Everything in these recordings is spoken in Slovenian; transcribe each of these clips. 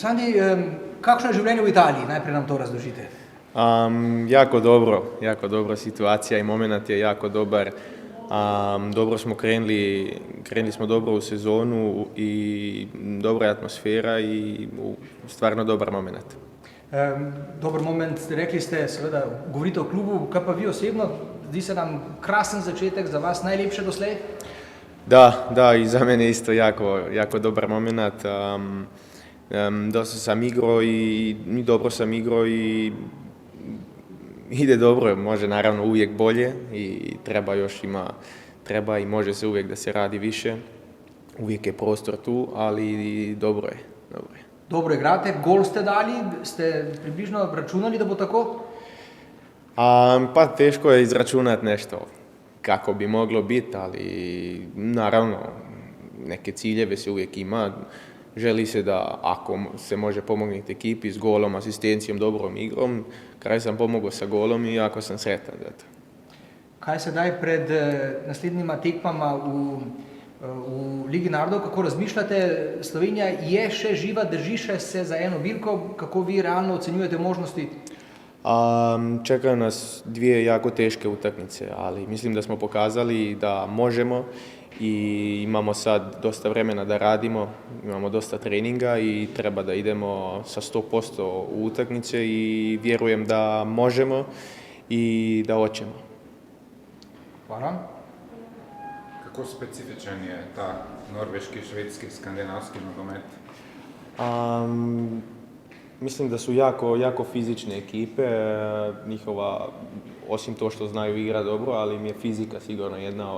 Sandi, kakšno je življenje v Italiji? Najprej nam to razložite. Jako dobra situacija i moment je jako dobar. Dobro smo krenuli smo dobro u sezonu i dobra je atmosfera i stvarno dobar moment. Dober moment, rekli ste, seveda, govorite o klubu, kaj pa vi osebno? Zdi se nam krasen začetek, za vas najlepše doslej? Da, i za mene isto jako dobar moment. Dosta sam igrao i dobro sam igrao i ide dobro, može naravno uvijek bolje i treba i može se uvijek da se radi više. Uvijek je prostor tu, ali dobro je. Dobro igrate, gol ste dali, ste približno računali, da bo tako? Pa teško je izračunati nešto kako bi moglo biti, ali naravno neke ciljeve se uvijek ima. Želi se da ako se može pomogniti ekipi s golom, asistencijom, dobrom igrom, kraj sam pomogao sa golom i jako sam sretan za to. Kaj se daj pred naslednjima tekmama v Ligi narodov, kako razmišljate? Slovenija je še živa, drži še se za eno bilko, kako vi realno ocenjujete možnosti? Čekaju nas dvije jako teške utakmice, ali mislim da smo pokazali da možemo i imamo sad dosta vremena da radimo, imamo dosta treninga i treba da idemo sa 100% u utakmice i vjerujem da možemo i da hoćemo. Hvala. Kako specifičan je ta norveški, švedski, skandinavski nogomet? Mislim da su jako fizične ekipe, njihova, osim to što znaju igrati dobro, ali im je fizika sigurno jedna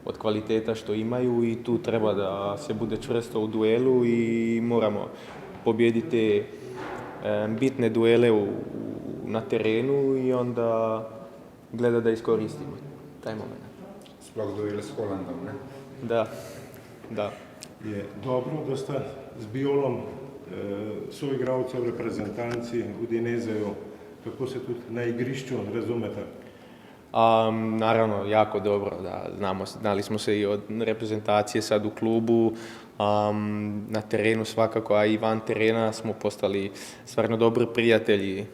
od kvaliteta što imaju i tu treba da se bude čvrsto u duelu i moramo pobijediti bitne duele na terenu i onda gleda da iskoristimo taj moment. Sploh duel s Holandom, ne? Da. Je dobro, da sta z Biolom soigralca v reprezentanci Udineseju, kako se tudi na igrišču razumete? Naravno, jako dobro, da znali smo se i od reprezentacije sad u klubu, na terenu svakako, a i van terena smo postali stvarno dobri prijatelji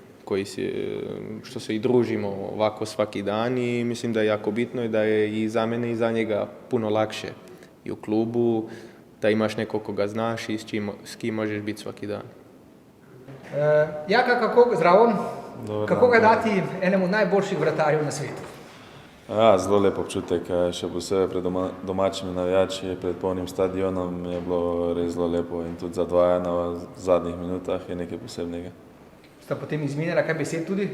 što se i družimo ovako svaki dan i mislim da je jako bitno i da je i za mene i za njega puno lakše i u klubu, da imaš nekog koga znaš i s kim možeš biti svaki dan. Jaka, zdravo. Kako ga dati enemu najboljših vratarjev na svetu? Ja, zelo lep občutek, še posebej pred domačimi navijači, pred polnim stadionom je bilo res zelo lepo in tudi za 2-1 v zadnjih minutah je nekaj posebnega. Sta potem izmenjala kaj besed tudi?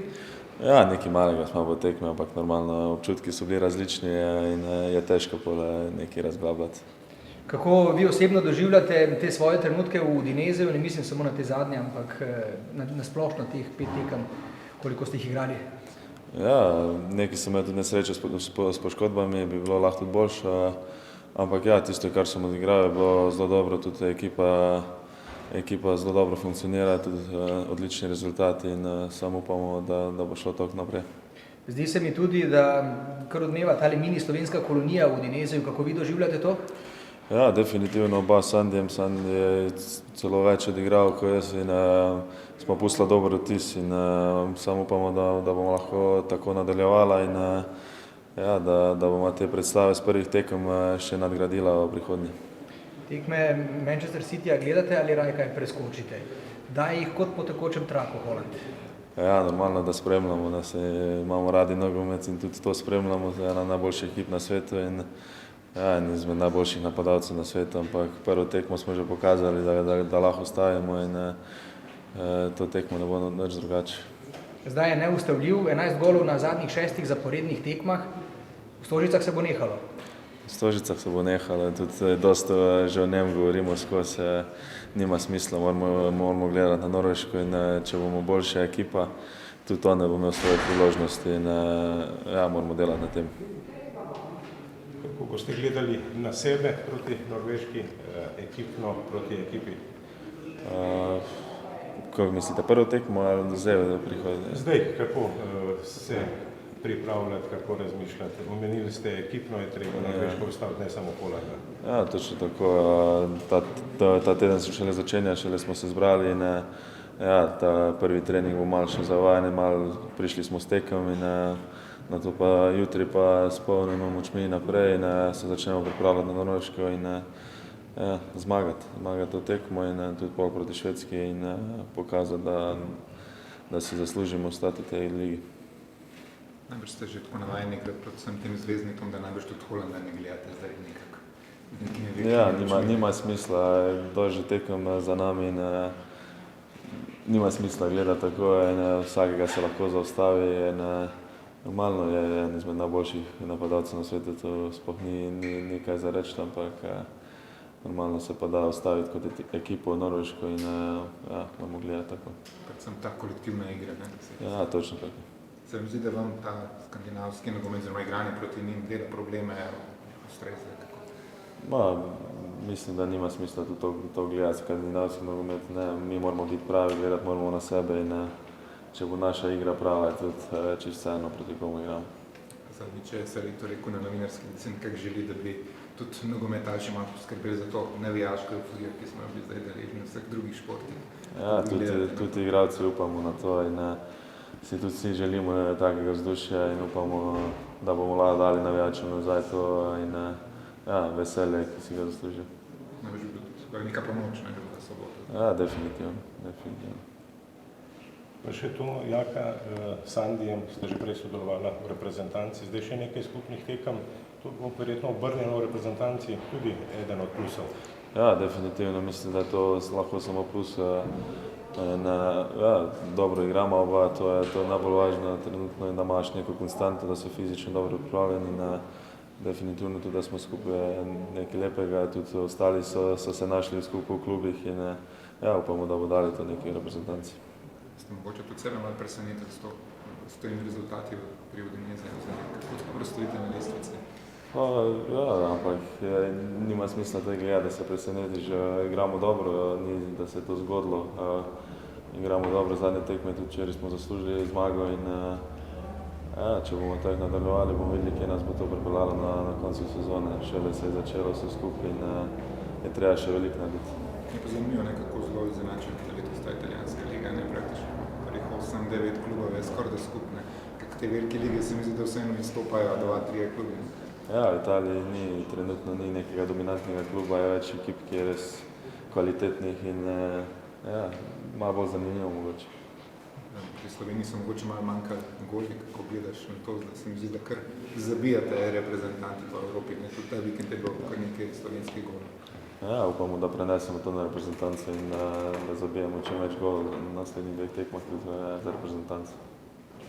Ja, nekaj malega smo po tekmi, ampak normalno občutki so bili različni in je težko pole nekaj razglabljati. Kako vi osebno doživljate te svoje trenutke v Udineseju, ne mislim samo na te zadnje, ampak na splošno teh 5 tekem, koliko ste jih igrali? Ja, nekaj sem imel tudi nesreče s poškodbami, bi bilo lahko tudi boljše, ampak ja, tisto, kar sem odigral, je bilo zelo dobro, tudi ekipa zelo dobro funkcionira, tudi odlični rezultati in samo upamo, da bo šlo toliko naprej. Zdi se mi tudi, da kar odmeva tale mini slovenska kolonija v Udineseju, kako vi doživljate to? Ja, definitivno oba Sandijem. Sandi je celo več odigral kot jaz in smo pustili dober vtis in samo upamo, da bomo lahko tako nadaljevala in ja, da bomo te predstave s prvih tekem še nadgradila v prihodnje. Tekme Manchester Cityja gledate ali raje kaj preskočite? Daj jih kot po tekočem traku Holand? Ja, normalno, da spremljamo, da se imamo radi nogomet in tudi to spremljamo, to je ena najboljših ekip na svetu in en izmed najboljših napadalcev na svetu, ampak prvo tekmo smo že pokazali, da lahko ostajamo in to tekmo ne bo nič drugače. Zdaj je neustavljiv, 11 golov na zadnjih 6 zaporednih tekmah. V Stožicah se bo nehalo? V Stožicah se bo nehalo in tudi dosta že o njem govorimo skozi, nima smisla, moramo gledati na Norveško in če bomo boljša ekipa, tudi on ne bo imel svoje priložnosti in ja, moramo delati na tem. Kako ste gledali na sebe proti Norveški, ekipno proti ekipi? Kako mislite, prvo tekmo ali zdaj v prihodnje? Zdaj, kako se pripravljati, kako razmišljati? Omenili ste, ekipno je treba Norveško ustaviti, ne samo Holanda. Ja, točno tako. Ta teden se šele začenja, šele smo se zbrali in ja, ta prvi trening bo malo še zavajanje, malo prišli smo s tekom in na to pa jutri pa s polnimi močmi naprej in se začnemo pripravljati na Norveško in ja, zmagati to tekmo in tudi pol proti Švedski in pokazati, da si zaslužimo ostati v tej ligi. Najbrž ste že tako navajeni igrati proti vsem tem zvezdnikom, da najbrž tudi Holanda ne gledate zdaj nekako. Ja, nima smisla, kdo je že tekom za nami in nima smisla gledati tako in vsakega se lahko zaustavi in normalno je en izmed najboljših napadalcev na svetu, to sploh ni kaj za reči, ampak normalno se pa da ustaviti kot ekipo v Norveško in ja, moramo gledati tako. Predvsem ta kolektivna igra, ne? Ja, točno tako. Se mi zdi, da vam ta skandinavski nogomet oziroma igranje proti njim dela probleme, ustreza? Mislim, da nima smisla tudi to gledati skandinavski nogomet. Mi moramo biti pravi, gledati moramo na sebe in če bo naša igra prava, je tudi čisto vseeno proti komu igramo. Zadnjič je selektor rekel na novinarski licenci, kako želi, da bi tudi nogometaši malo poskrbeli za to navijaško euforijo, ki smo jo bili zdaj deležni v vseh drugih športih. Ja, tudi igralci upamo na to in si tudi vsi želimo takega vzdušja in upamo, da bomo lahko dali navijačem nazaj to in ja, veselje, ki si ga zaslužijo. Najbrž bi bila neka pomoč, ne, v soboto. Ja, definitivno. Pa še to, Jaka, s Sandijem ste že prej sodelovala v reprezentanci, zdaj še nekaj skupnih tekem, to bo verjetno obrnjeno v reprezentanci tudi eden od plusov. Ja, definitivno, mislim, da je to lahko samo plus. Ja, dobro igramo oba, to je najbolj važno trenutno in da imaš neko konstanto, da so fizično dobro pripravljeni in definitivno tudi, da smo skupaj nekaj lepega, tudi ostali so se našli skupaj v klubih in ja, upamo, da bo dali to neki reprezentanci. Ste mogoče tudi sebe malo presenetili s temi rezultati pri Udinese, kako dobro stojite na lestvici? Ja, ampak nima smisla tega gledati, da se presenetiš, igramo dobro, ni da se je to zgodilo. Igramo dobro zadnje tekme, tudi včeraj smo zaslužili zmago in ja, če bomo tako nadaljevali, bomo videli, kje nas bo to pripeljalo na koncu sezone. Šele se je začelo vse skupaj in je treba še veliko narediti. Je pa zanimivo, kako zelo izenačen letos ta italijanska liga, ne praktično. Prvih 8-9 klubov je skoraj da skupne. Kak te velike lige se mi zdi, da vseeno izstopajo 2-3 klubi. Ja, v Italiji trenutno ni nekega dominantnega kluba, je več ekip, ki je res kvalitetnih in ja, malo bolj zanimivo mogoče. Pri Sloveniji so mogoče malo manjkali goli, kako gledaš na to, da se mi zdi, da kar zabijate reprezentanti po Evropi, ne? Tudi ta vikend je bilo kar nekaj slovenskih golov. Ja, upamo, da prenesemo to na reprezentance in da zabijemo čim več golov na naslednjih 2 tekmah tudi za reprezentance.